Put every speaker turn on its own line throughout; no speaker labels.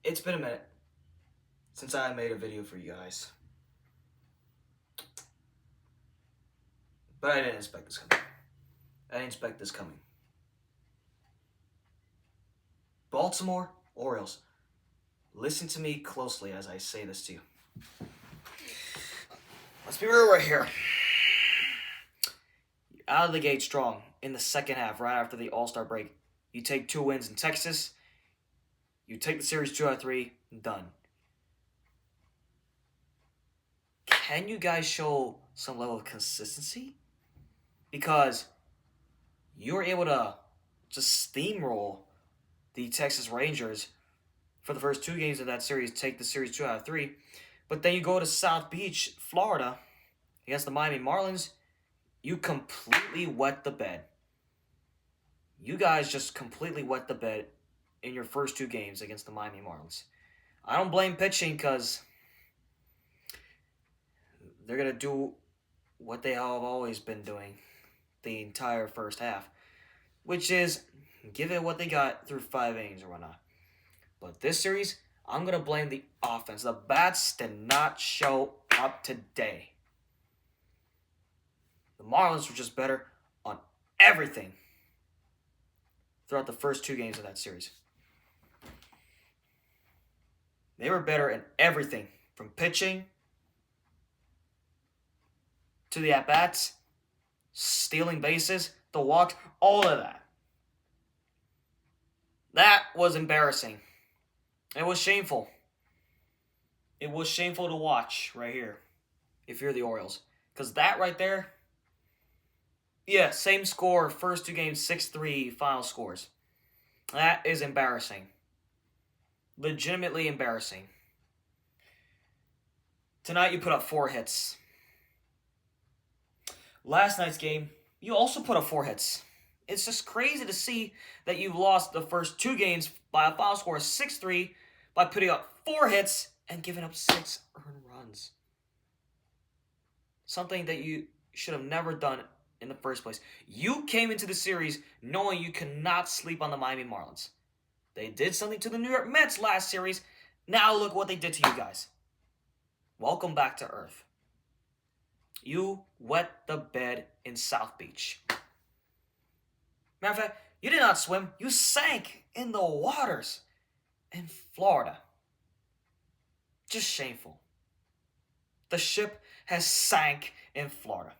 It's been a minute since I made a video for you guys, but I didn't expect this coming. I didn't expect this coming. Baltimore Orioles, listen to me closely as I say this to you. Let's be real right here. You're out of the gate strong in the second half, right after the All-Star break. You take 2 wins in Texas. You take the series 2 out of 3. Done. Can you guys show some level of consistency? Because you were able to just steamroll the Texas Rangers for the first 2 games of that series, take the series 2 out of 3. But then you go to South Beach, Florida, against the Miami Marlins. You completely wet the bed. You guys just completely wet the bed in your first 2 games against the Miami Marlins. I don't blame pitching because they're going to do what they have always been doing the entire first half, which is give it what they got through 5 innings or whatnot. But this series, I'm going to blame the offense. The bats did not show up today. The Marlins were just better on everything throughout the first 2 games of that series. They were better in everything, from pitching to the at-bats, stealing bases, the walks, all of that. That was embarrassing. It was shameful. It was shameful to watch right here if you're the Orioles. Because that right there, yeah, same score, first 2 games, 6-3 final scores. That is embarrassing. Legitimately embarrassing. Tonight you put up 4 hits. Last night's game, you also put up 4 hits. It's just crazy to see that you've lost the first 2 games by a final score of 6-3 by putting up 4 hits and giving up 6 earned runs. Something that you should have never done in the first place. You came into the series knowing you could not sleep on the Miami Marlins. They did something to the New York Mets last series. Now look what they did to you guys. Welcome back to Earth. You wet the bed in South Beach. Matter of fact, you did not swim. You sank in the waters in Florida. Just shameful. The ship has sank in Florida.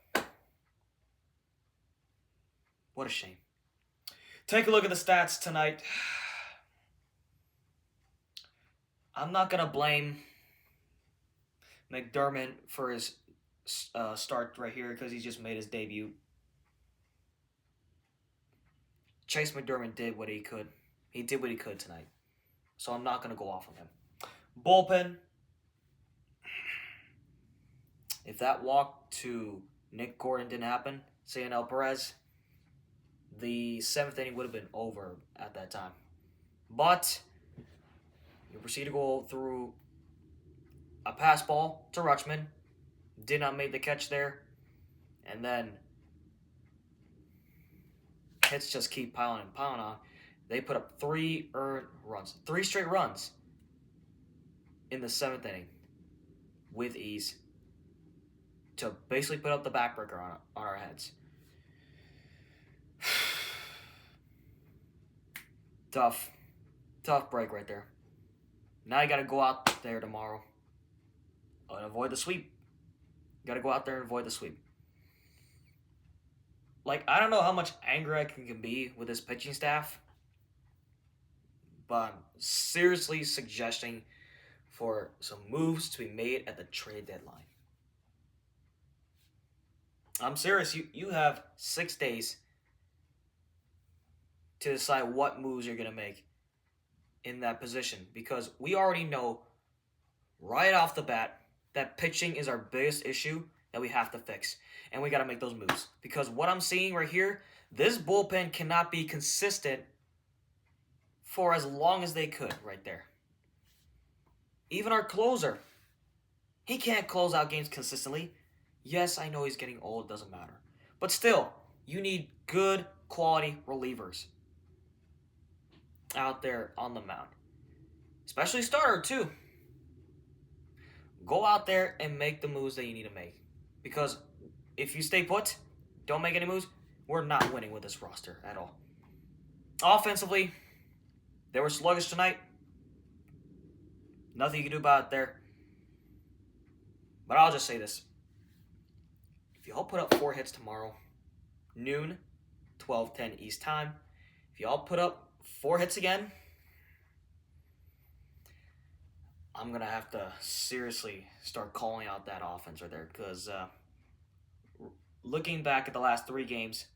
What a shame. Take a look at the stats tonight. I'm not going to blame McDermott for his start right here because he just made his debut. Chase McDermott did what he could. He did what he could tonight. So I'm not going to go off on him. Bullpen. If that walk to Nick Gordon didn't happen, Sayonel Perez, the 7th inning would have been over at that time. But you proceed to go through a pass ball to Rutschman. Did not make the catch there. And then hits just keep piling and piling on. They put up 3 earned runs. 3 straight runs in the 7th inning with ease to basically put up the backbreaker on our heads. Tough break right there. Now you got to go out there tomorrow and avoid the sweep. You got to go out there and avoid the sweep. Like, I don't know how much anger I can be with this pitching staff, but I'm seriously suggesting for some moves to be made at the trade deadline. I'm serious. You have 6 days to decide what moves you're going to make in that position, because we already know right off the bat that pitching is our biggest issue that we have to fix, and we got to make those moves, because what I'm seeing right here, this bullpen cannot be consistent for as long as they could right there. Even our closer, he can't close out games consistently. Yes, I know he's getting old, doesn't matter, but still, you need good quality relievers out there on the mound. especially starter too. Go out there and make the moves that you need to make. Because if you stay put, don't make any moves, we're not winning with this roster at all. Offensively, they were sluggish tonight. Nothing you can do about it there. But I'll just say this. If you all put up 4 hits tomorrow, noon, 12:10 East time, if you all put up 4 hits again, I'm going to have to seriously start calling out that offense right there. Because looking back at the last 3 games,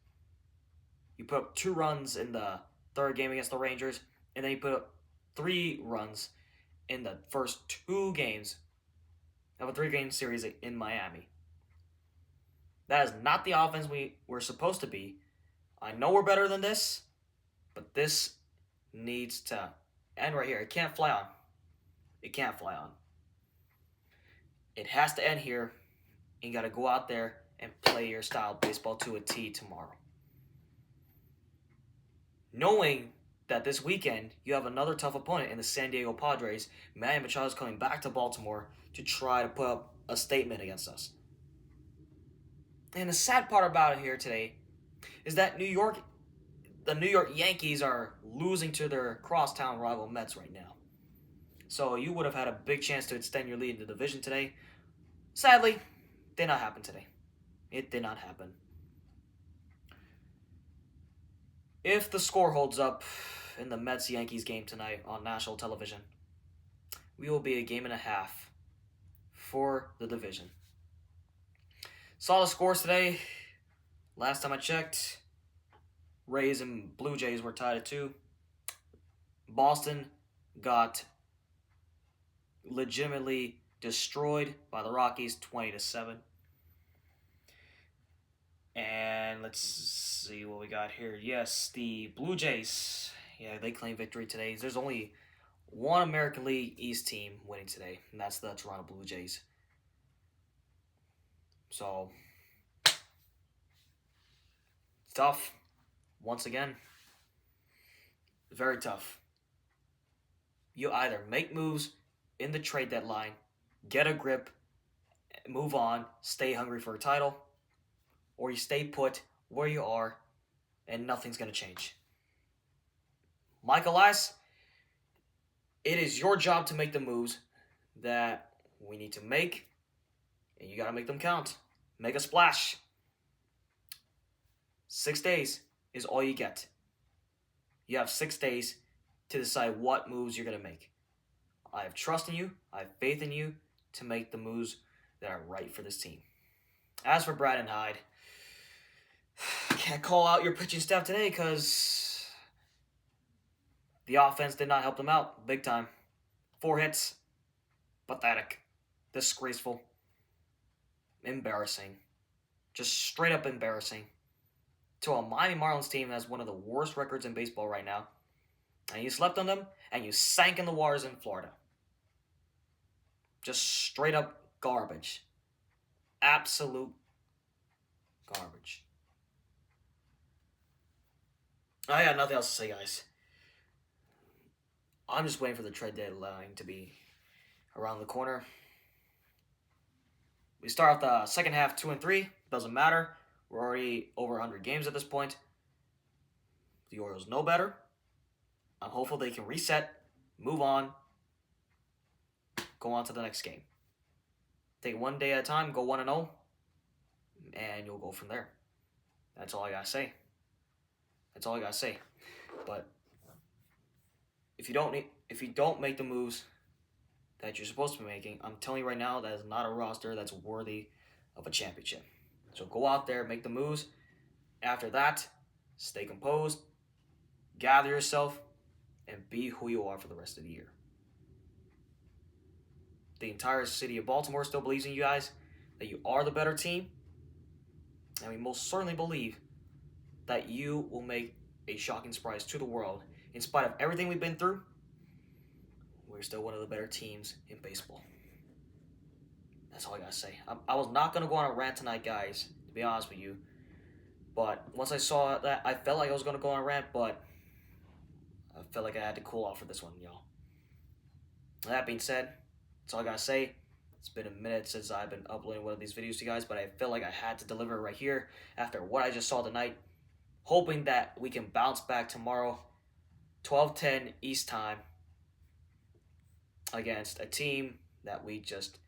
you put up 2 runs in the third game against the Rangers, and then you put up 3 runs in the first 2 games of a 3-game series in Miami. That is not the offense we're supposed to be. I know we're better than this, but this needs to end right here. It can't fly on. It can't fly on. It has to end here. And you got to go out there and play your style of baseball to a T tomorrow. Knowing that this weekend you have another tough opponent in the San Diego Padres, Manny Machado is coming back to Baltimore to try to put up a statement against us. And the sad part about it here today is that the New York Yankees are losing to their crosstown rival Mets right now. So you would have had a big chance to extend your lead in the division today. Sadly, did not happen today. It did not happen. If the score holds up in the Mets-Yankees game tonight on national television, we will be a game and a half for the division. Saw the scores today. Last time I checked, Rays and Blue Jays were tied at 2. Boston got legitimately destroyed by the Rockies 20-7. And let's see what we got here. Yes, the Blue Jays, they claim victory today. There's only one American League East team winning today, and that's the Toronto Blue Jays. So, it's tough. Once again, very tough. You either make moves in the trade deadline, get a grip, move on, stay hungry for a title, or you stay put where you are and nothing's going to change. Michael Elias, it is your job to make the moves that we need to make, and you got to make them count. Make a splash. 6 days is all you get. You have 6 days to decide what moves you're going to make. I have trust in you. I have faith in you to make the moves that are right for this team. As for Brandon Hyde, I can't call out your pitching staff today because the offense did not help them out big time. 4 hits. Pathetic. Disgraceful. Embarrassing. Just straight up embarrassing. To a Miami Marlins team that has one of the worst records in baseball right now. And you slept on them, and you sank in the waters in Florida. Just straight up garbage. Absolute garbage. I got nothing else to say, guys. I'm just waiting for the trade deadline to be around the corner. We start off the second half 2-3. Doesn't matter. We're already over 100 games at this point. The Orioles know better. I'm hopeful they can reset, move on, go on to the next game. Take it one day at a time, go 1-0, and you'll go from there. That's all I gotta say. That's all I gotta say. But if you don't make the moves that you're supposed to be making, I'm telling you right now, that is not a roster that's worthy of a championship. So go out there, make the moves. After that, stay composed, gather yourself, and be who you are for the rest of the year. The entire city of Baltimore still believes in you guys, that you are the better team, and we most certainly believe that you will make a shocking surprise to the world. In spite of everything we've been through, we're still one of the better teams in baseball. That's all I gotta say. I was not gonna go on a rant tonight, guys, to be honest with you. But once I saw that, I felt like I was gonna go on a rant, but I felt like I had to cool off for this one, y'all. That being said, that's all I gotta say. It's been a minute since I've been uploading one of these videos to you guys, but I feel like I had to deliver it right here after what I just saw tonight. Hoping that we can bounce back tomorrow, 12:10 East time, against a team that we just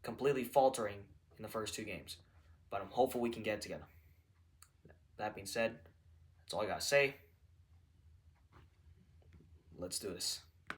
completely faltering in the first two games. But I'm hopeful we can get it together. That being said, that's all I gotta say. Let's do this.